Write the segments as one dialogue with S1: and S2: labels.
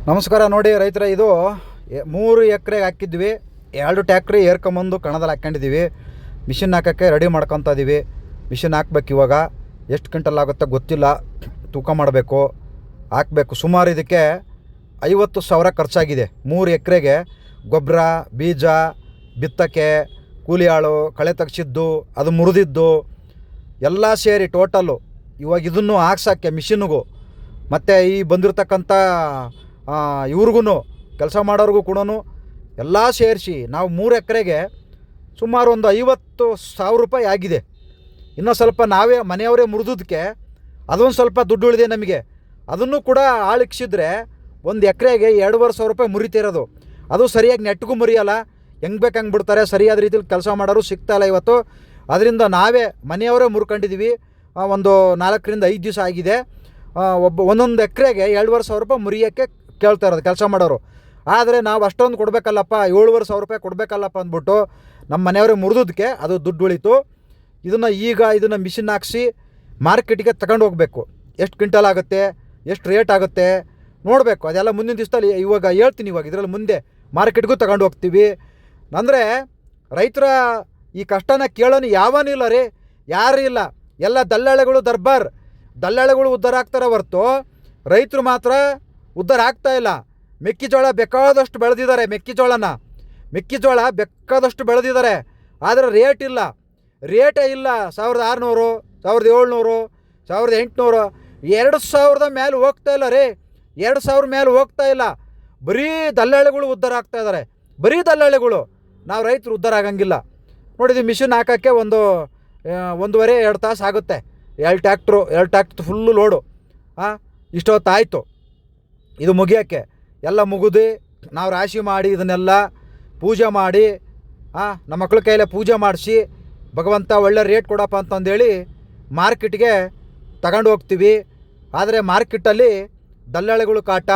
S1: ನಮಸ್ಕಾರ. ನೋಡಿ ರೈತರ, ಇದು 3 ಎಕರೆಗೆ ಹಾಕಿದ್ವಿ. 2 ಟ್ಯಾಕ್ಟ್ರಿ ಏರ್ಕೊಂಬಂದು ಕಣದಲ್ಲಿ ಹಾಕ್ಕೊಂಡಿದ್ದೀವಿ. ಮಿಷಿನ್ ಹಾಕೋಕ್ಕೆ ರೆಡಿ ಮಾಡ್ಕೊತ ಇದ್ದೀವಿ. ಮಿಷಿನ್ ಹಾಕ್ಬೇಕು. ಇವಾಗ ಎಷ್ಟು ಕ್ವಿಂಟಲ್ ಆಗುತ್ತೆ ಗೊತ್ತಿಲ್ಲ, ತೂಕ ಮಾಡಬೇಕು, ಹಾಕಬೇಕು. ಸುಮಾರು ಇದಕ್ಕೆ 50,000 ಖರ್ಚಾಗಿದೆ. 3 ಎಕರೆಗೆ ಗೊಬ್ಬರ, ಬೀಜ, ಬಿತ್ತಕ್ಕೆ, ಕೂಲಿ ಆಳು, ಕಳೆ ತೆಗ್ಸಿದ್ದು, ಅದು ಮುರಿದಿದ್ದು ಎಲ್ಲ ಸೇರಿ ಟೋಟಲ್ಲು ಇವಾಗ ಇದನ್ನು ಹಾಕ್ಸೋಕ್ಕೆ ಮಿಷಿನ್ಗೂ ಮತ್ತು ಈ ಬಂದಿರತಕ್ಕಂಥ ಇವ್ರಿಗೂ ಕೆಲಸ ಮಾಡೋರಿಗೂ ಕೂಡ ಎಲ್ಲ ಸೇರಿಸಿ ನಾವು 3 ಎಕರೆಗೆ ಸುಮಾರು ಒಂದು 50,000 ರೂಪಾಯಿ ಆಗಿದೆ. ಇನ್ನೂ ಸ್ವಲ್ಪ ನಾವೇ ಮನೆಯವರೇ ಮುರಿದೋದಕ್ಕೆ ಅದೊಂದು ಸ್ವಲ್ಪ ದುಡ್ಡು ಉಳಿದೆ ನಮಗೆ. ಅದನ್ನು ಕೂಡ ಆಳಿಕ್ಸಿದ್ರೆ 1 ಎಕರೆಗೆ 2,500 ರೂಪಾಯಿ ಮುರಿತಿರೋದು. ಅದು ಸರಿಯಾಗಿ ನೆಟ್ಗೂ ಮುರಿಯಲ್ಲ, ಹೆಂಗೆ ಬೇಕು ಹಂಗೆ ಬಿಡ್ತಾರೆ. ಸರಿಯಾದ ರೀತಿಲಿ ಕೆಲಸ ಮಾಡೋರು ಸಿಗ್ತಾಯಿಲ್ಲ ಇವತ್ತು. ಅದರಿಂದ ನಾವೇ ಮನೆಯವರೇ ಮುರ್ಕೊಂಡಿದ್ದೀವಿ. ಒಂದು 4ರಿಂದ 5 ದಿವಸ ಆಗಿದೆ. ಒಂದೊಂದು ಎಕರೆಗೆ 2,500 ರೂಪಾಯಿ ಮುರಿಯೋಕ್ಕೆ ಕೇಳ್ತಾ ಇರೋದು ಕೆಲಸ ಮಾಡೋರು. ಆದರೆ ನಾವು ಅಷ್ಟೊಂದು ಕೊಡಬೇಕಲ್ಲಪ್ಪ, 7,500 ರೂಪಾಯಿ ಕೊಡಬೇಕಲ್ಲಪ್ಪ ಅಂದ್ಬಿಟ್ಟು ನಮ್ಮ ಮನೆಯವರೇ ಮುರಿದೋದಕ್ಕೆ ಅದು ದುಡ್ಡು ಉಳಿತು. ಇದನ್ನು ಮಿಷಿನ್ ಹಾಕ್ಸಿ ಮಾರ್ಕೆಟಿಗೆ ತಗೊಂಡು ಹೋಗಬೇಕು. ಎಷ್ಟು ಕ್ವಿಂಟಲ್ ಆಗುತ್ತೆ, ಎಷ್ಟು ರೇಟ್ ಆಗುತ್ತೆ ನೋಡಬೇಕು. ಅದೆಲ್ಲ ಮುಂದಿನ ದಿವಸದಲ್ಲಿ ಇವಾಗ ಹೇಳ್ತೀನಿ. ಇವಾಗ ಇದರಲ್ಲಿ ಮುಂದೆ ಮಾರ್ಕೆಟ್ಗೂ ತಗೊಂಡು ಹೋಗ್ತೀವಿ. ಅಂದರೆ ರೈತರ ಈ ಕಷ್ಟನ ಕೇಳೋನು ಯಾವನಿಲ್ಲ ರೀ, ಯಾರೂ ಇಲ್ಲ. ಎಲ್ಲ ದಲ್ಲಾಳಿಗಳು ದರ್ಬಾರ್. ದಲ್ಲಾಳಿಗಳು ಉದ್ಧಾರ ಆಗ್ತಾರೆ ಹೊರತು ರೈತರು ಮಾತ್ರ ಉದ್ಧಾರ ಆಗ್ತಾಯಿಲ್ಲ. ಮೆಕ್ಕೆಜೋಳ ಬೇಕಾದಷ್ಟು ಬೆಳೆದಿದ್ದಾರೆ. ಮೆಕ್ಕೆಜೋಳ ಬೇಕಾದಷ್ಟು ಬೆಳೆದಿದ್ದಾರೆ. ಆದರೆ ರೇಟ್ ಇಲ್ಲ, ರೇಟೇ ಇಲ್ಲ. 1,600, 1,700, 1,800, 2,000 ಮೇಲೆ ಹೋಗ್ತಾ ಇಲ್ಲ ರೀ. 2,000 ಮೇಲೆ ಹೋಗ್ತಾ ಇಲ್ಲ. ಬರೀ ದಲ್ಲಾಳಿಗಳು ಉದ್ಧಾರ ಆಗ್ತಾಯಿದ್ದಾರೆ, ಬರೀ ದಲ್ಲಾಳಿಗಳು. ನಾವು ರೈತರು ಉದ್ಧಾರ ಆಗಂಗಿಲ್ಲ. ನೋಡಿದ್ವಿ ಮಿಷಿನ್ ಹಾಕೋಕ್ಕೆ 1.5-2 ತಾಸು ಆಗುತ್ತೆ. 2 ಟ್ಯಾಕ್ಟ್ರು ಫುಲ್ಲು ಲೋಡು. ಇಷ್ಟೊತ್ತಾಯಿತು ಇದು ಮುಗಿಯೋಕ್ಕೆ. ಎಲ್ಲ ಮುಗಿದು ನಾವು ರಾಶಿ ಮಾಡಿ ಇದನ್ನೆಲ್ಲ ಪೂಜೆ ಮಾಡಿ ನಮ್ಮ ಮಕ್ಳ ಕೈಯಲ್ಲೇ ಪೂಜೆ ಮಾಡಿಸಿ ಭಗವಂತ ಒಳ್ಳೆ ರೇಟ್ ಕೊಡಪ್ಪ ಅಂತಂದೇಳಿ ಮಾರ್ಕೆಟ್ಗೆ ತಗೊಂಡು ಹೋಗ್ತೀವಿ. ಆದರೆ ಮಾರ್ಕೆಟಲ್ಲಿ ದಲ್ಲಾಳಿಗಳು ಕಾಟ.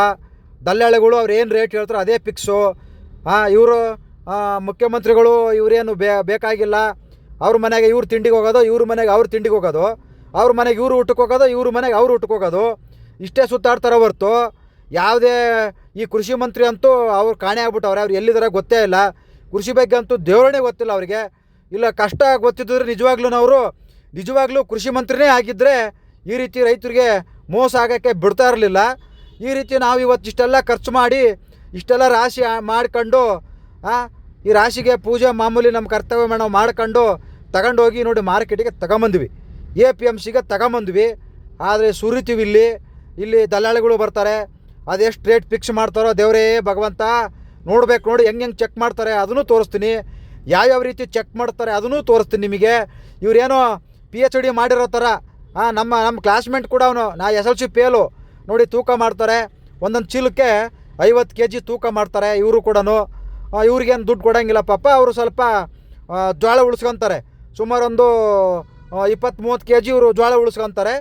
S1: ದಲ್ಲಾಳಿಗಳು ಅವ್ರು ಏನು ರೇಟ್ ಹೇಳ್ತಾರೋ ಅದೇ ಫಿಕ್ಸು. ಇವರು ಮುಖ್ಯಮಂತ್ರಿಗಳು ಇವರೇನು ಬೇಕಾಗಿಲ್ಲ. ಅವ್ರ ಮನೆಗೆ ಇವ್ರು ತಿಂಡಿಗೆ ಹೋಗೋದು, ಇವ್ರ ಮನೆಗೆ ಅವ್ರು ತಿಂಡಿಗೆ ಹೋಗೋದು, ಅವ್ರ ಮನೆಗೆ ಇವರು ಊಟಕ್ಕೆ ಹೋಗೋದು, ಇವ್ರ ಮನೆಗೆ ಅವ್ರು ಊಟಕ್ಕೆ ಹೋಗೋದು. ಇಷ್ಟೇ ಸುತ್ತಾಡ್ತಾರೆ ಹೊರ್ತು ಯಾವುದೇ ಈ ಕೃಷಿ ಮಂತ್ರಿ ಅಂತೂ ಅವ್ರು ಕಾಣೆ ಆಗ್ಬಿಟ್ಟವ್ರೆ. ಅವ್ರು ಎಲ್ಲಿದ್ದಾರೆ ಗೊತ್ತೇ ಇಲ್ಲ. ಕೃಷಿ ಬಗ್ಗೆ ಅಂತೂ ದೇವರೇ ಗೊತ್ತಿಲ್ಲ ಅವರಿಗೆ. ಇಲ್ಲ ಕಷ್ಟ ಗೊತ್ತಿದ್ದರೆ ನಿಜವಾಗ್ಲೂ ಕೃಷಿ ಮಂತ್ರಿನೇ ಆಗಿದ್ದರೆ ಈ ರೀತಿ ರೈತರಿಗೆ ಮೋಸ ಆಗೋಕ್ಕೆ ಬಿಡ್ತಾ ಇರಲಿಲ್ಲ. ಈ ರೀತಿ ನಾವು ಇವತ್ತು ಇಷ್ಟೆಲ್ಲ ಖರ್ಚು ಮಾಡಿ ಇಷ್ಟೆಲ್ಲ ರಾಶಿ ಮಾಡ್ಕೊಂಡು ಈ ರಾಶಿಗೆ ಪೂಜೆ ಮಾಮೂಲಿ ನಮ್ಮ ಕರ್ತವ್ಯ ನಾವು ಮಾಡ್ಕೊಂಡು ತಗೊಂಡೋಗಿ ನೋಡಿ ಮಾರ್ಕೆಟಿಗೆ ತಗೊಂಬಂದ್ವಿ, APMCಗೆ ತಗೊಂಬಂದ್ವಿ. ಆದರೆ ಸುರಿತೀವಿ ಇಲ್ಲಿ ದಲ್ಲಾಳಿಗಳು ಬರ್ತಾರೆ. ಅದೆಷ್ಟು ರೇಟ್ ಫಿಕ್ಸ್ ಮಾಡ್ತಾರೋ ದೇವರೇ ಭಗವಂತ ನೋಡ್ಬೇಕು. ನೋಡಿ ಹೆಂಗೆ ಚೆಕ್ ಮಾಡ್ತಾರೆ ಅದನ್ನು ತೋರಿಸ್ತೀನಿ. ಯಾವ್ಯಾವ ರೀತಿ ಚೆಕ್ ಮಾಡ್ತಾರೆ ಅದನ್ನು ತೋರಿಸ್ತೀನಿ ನಿಮಗೆ. ಇವರೇನೋ PhD ಮಾಡಿರೋ ಥರ ನಮ್ಮ ಕ್ಲಾಸ್ಮೇಟ್ ಕೂಡ ನಾ SLC ಫೇಲು ನೋಡಿ ತೂಕ ಮಾಡ್ತಾರೆ. ಒಂದೊಂದು ಚೀಲಕ್ಕೆ 50 kg ತೂಕ ಮಾಡ್ತಾರೆ. ಇವರು ಕೂಡ ಇವ್ರಿಗೇನು ದುಡ್ಡು ಕೊಡೋಂಗಿಲ್ಲ ಪಾಪ. ಅವರು ಸ್ವಲ್ಪ ಜೋಳ ಉಳಿಸ್ಕೊತಾರೆ. ಸುಮಾರು ಒಂದು 20-30 kg ಇವರು ಜೋಳ ಉಳಿಸ್ಕೊತಾರೆ.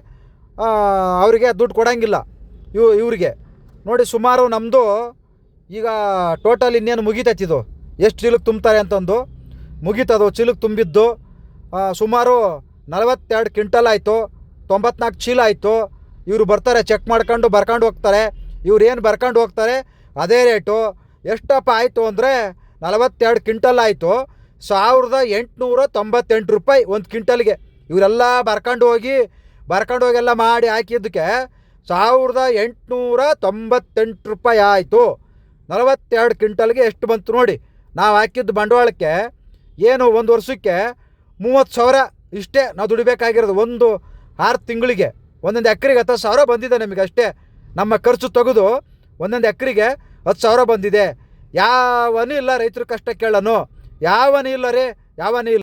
S1: ಅವರಿಗೆ ದುಡ್ಡು ಕೊಡೋಂಗಿಲ್ಲ ಇವ್ರಿಗೆ. ನೋಡಿ ಸುಮಾರು ನಮ್ಮದು ಈಗ ಟೋಟಲ್ ಇನ್ನೇನು ಮುಗಿತೈತಿದು, ಎಷ್ಟು ಚೀಲಕ್ಕೆ ತುಂಬ್ತಾರೆ ಅಂತಂದು ಮುಗೀತದು. ಚೀಲಕ್ಕೆ ತುಂಬಿದ್ದು ಸುಮಾರು 42 ಕ್ವಿಂಟಲ್ ಆಯಿತು, 94 ಚೀಲ ಆಯಿತು. ಇವರು ಬರ್ತಾರೆ ಚೆಕ್ ಮಾಡ್ಕೊಂಡು ಬರ್ಕೊಂಡು ಹೋಗ್ತಾರೆ. ಇವ್ರು ಏನು ಬರ್ಕೊಂಡು ಹೋಗ್ತಾರೆ ಅದೇ ರೇಟು. ಎಷ್ಟಪ್ಪ ಆಯಿತು ಅಂದರೆ 42 ಕ್ವಿಂಟಲ್ ಆಯಿತು, 1,898 ರೂಪಾಯಿ 1 ಕ್ವಿಂಟಲ್ಗೆ. ಇವರೆಲ್ಲ ಬರ್ಕೊಂಡು ಹೋಗಿ ಎಲ್ಲ ಮಾಡಿ ಹಾಕಿದ್ದಕ್ಕೆ 1,898 ರೂಪಾಯಿ ಆಯಿತು. 42 ಕ್ವಿಂಟಲ್ಗೆ ಎಷ್ಟು ಬಂತು ನೋಡಿ. ನಾವು ಹಾಕಿದ್ದು ಬಂಡವಾಳಕ್ಕೆ ಏನು 1 ವರ್ಷಕ್ಕೆ 30,000 ಇಷ್ಟೇ ನಾವು ದುಡಿಬೇಕಾಗಿರೋದು. 6 ತಿಂಗಳಿಗೆ ಒಂದೊಂದು ಎಕರೆಗೆ 10,000 ಬಂದಿದೆ ನಮಗೆ ಅಷ್ಟೇ. ನಮ್ಮ ಖರ್ಚು ತೆಗೆದು ಒಂದೊಂದು ಎಕರೆಗೆ 10,000 ಬಂದಿದೆ. ಯಾವನೂ ಇಲ್ಲ ರೈತರ ಕಷ್ಟ ಕೇಳೋನು, ಯಾವನೂ ಇಲ್ಲ ರೀ, ಯಾವನೂ ಇಲ್ಲ.